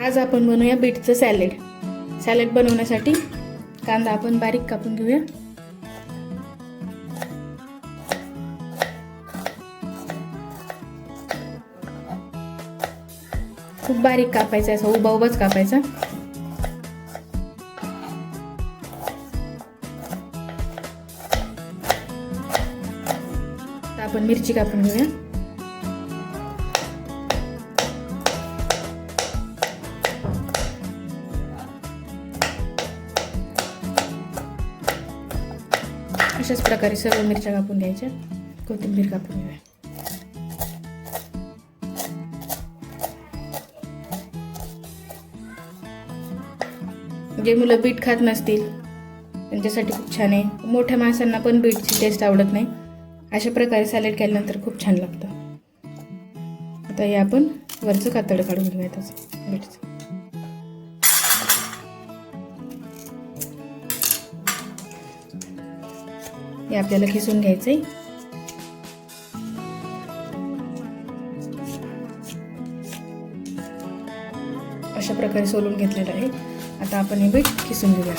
आज आपण बनवूया बीटचं सॅलेड. सॅलेड बनवण्यासाठी कांदा आपण बारीक कापून घेऊया. खूप बारीक कापायचा, असा उभा उभाच कापायचा. आता आपण मिरची कापून घेऊया. अशाच प्रकारे सर्व मिरच्या कापून घ्यायच्या. कोथिंबीर कापून घेऊया. जे मुलं बीट खात नसतील त्यांच्यासाठी खूप छान आहे. मोठ्या माणसांना पण बीटची टेस्ट आवडत नाही. अशा प्रकारे सॅलेड केल्यानंतर खूप छान लागतं. आता हे आपण वरचं कातड काढून घेऊया त्याचं बीटचं. हे आपल्याला खिसून घ्यायचंय. अशा प्रकारे सोलून घेतलेलं आहे. आता आपण हे बीट खिसून घेऊया.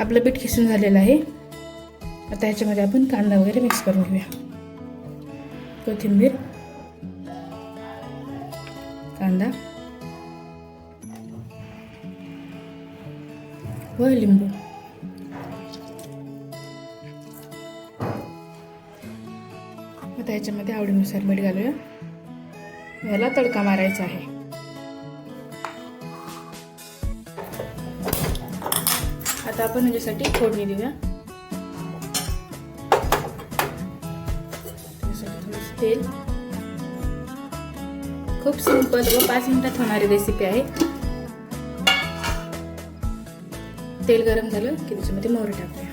आपलं बीट खिसून झालेलं आहे. आता ह्याच्यामध्ये आपण कांदा वगैरे मिक्स करून घेऊया. कोथिंबीर, कांदा व लिंबू. आता ह्याच्यामध्ये आवडीनुसार मीठ घालूया. याला तडका मारायचा आहे. आता आपण ह्याच्यासाठी फोडणी देऊया. त्यासाठी थोडंसं तेल. खूप सिंपल व 5 मिनिटात होणारी रेसिपी आहे. तेल गरम झालं की त्याच्यामध्ये मोहरी टाकूया.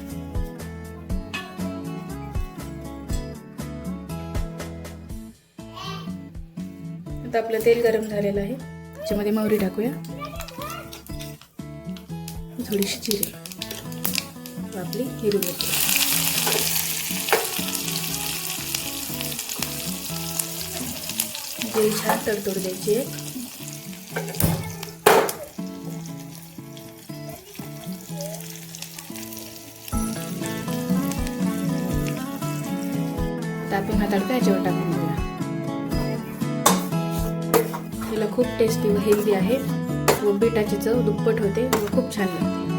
आता आपलं तेल गरम झालेलं आहे. त्याच्यामध्ये मोहरी टाकूया. थोडीशी जिरे, आपली हिरवी मिरची. जिरे छान तडतड द्यायची आहे. आता आपण हा तडका याच्यावर टाकून घेऊया. त्याला खूप टेस्टी व हेल्दी आहे व बीटाची चव दुप्पट होते व खूप छान लागते.